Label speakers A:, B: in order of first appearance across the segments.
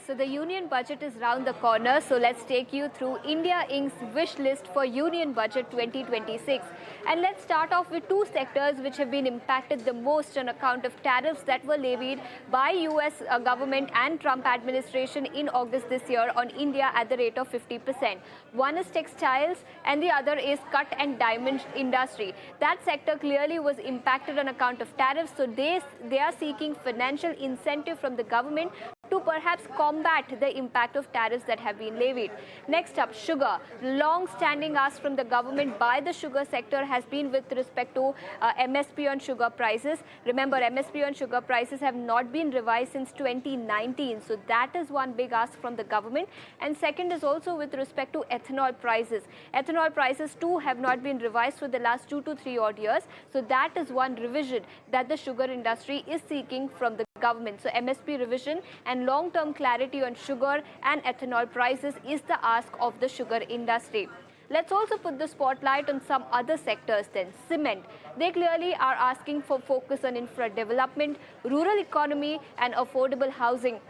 A: So the Union Budget is round the corner, so let's take you through India Inc.'s wish list for Union Budget 2026. And let's start off with two sectors which have been impacted the most on account of tariffs that were levied by US government and Trump administration in August this year on India at the rate of 50%. One is textiles and the other is cut and diamond industry. That sector clearly was impacted on account of tariffs, so they are seeking financial incentive from the government to perhaps combat the impact of tariffs that have been levied. Next up, sugar. Long-standing ask from the government by the sugar sector has been with respect to MSP on sugar prices. Remember, MSP on sugar prices have not been revised since 2019. So that is one big ask from the government. And second is also with respect to ethanol prices. Ethanol prices too have not been revised for the last 2 to 3 odd years. So that is one revision that the sugar industry is seeking from the government. So MSP revision and long-term clarity on sugar and ethanol prices is the ask of the sugar industry. Let's also put the spotlight on some other sectors then. Cement. They clearly are asking for focus on infra development, rural economy and affordable housing.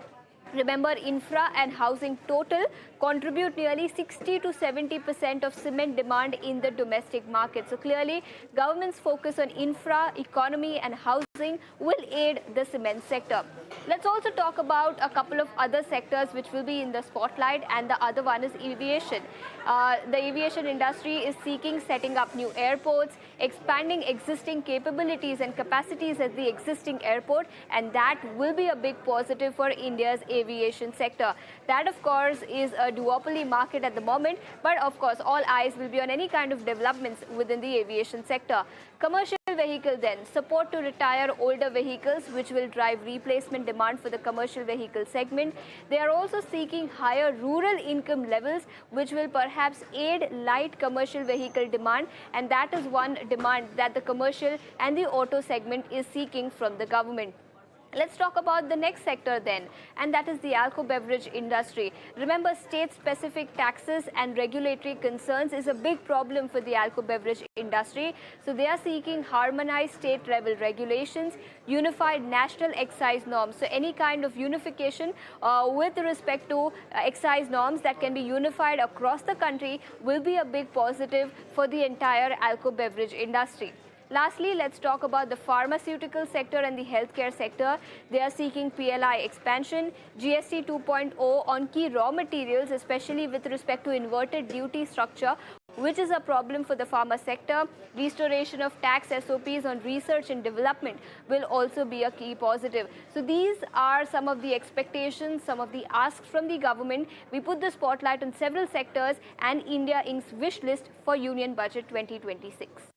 A: Remember, infra and housing total contribute nearly 60 to 70% of cement demand in the domestic market. So clearly, government's focus on infra, economy and housing will aid the cement sector. Let's also talk about a couple of other sectors which will be in the spotlight, and the other one is aviation. The aviation industry is seeking setting up new airports, expanding existing capabilities and capacities at the existing airport, and that will be a big positive for India's aviation sector. That, of course, is a duopoly market at the moment, but of course, all eyes will be on any kind of developments within the aviation sector. Commercial vehicle then, support to retire older vehicles, which will drive replacement demand for the commercial vehicle segment. They are also seeking higher rural income levels, which will perhaps aid light commercial vehicle demand, and that is one demand that the commercial and the auto segment is seeking from the government. Let's talk about the next sector then, and that is the alco-beverage industry. Remember, state-specific taxes and regulatory concerns is a big problem for the alco-beverage industry. So they are seeking harmonized state-level regulations, unified national excise norms. So any kind of unification with respect to excise norms that can be unified across the country will be a big positive for the entire alco-beverage industry. Lastly, let's talk about the pharmaceutical sector and the healthcare sector. They are seeking PLI expansion, GST 2.0 on key raw materials, especially with respect to inverted duty structure, which is a problem for the pharma sector. Restoration of tax SOPs on research and development will also be a key positive. So these are some of the expectations, some of the asks from the government. We put the spotlight on several sectors and India Inc.'s wish list for Union Budget 2026.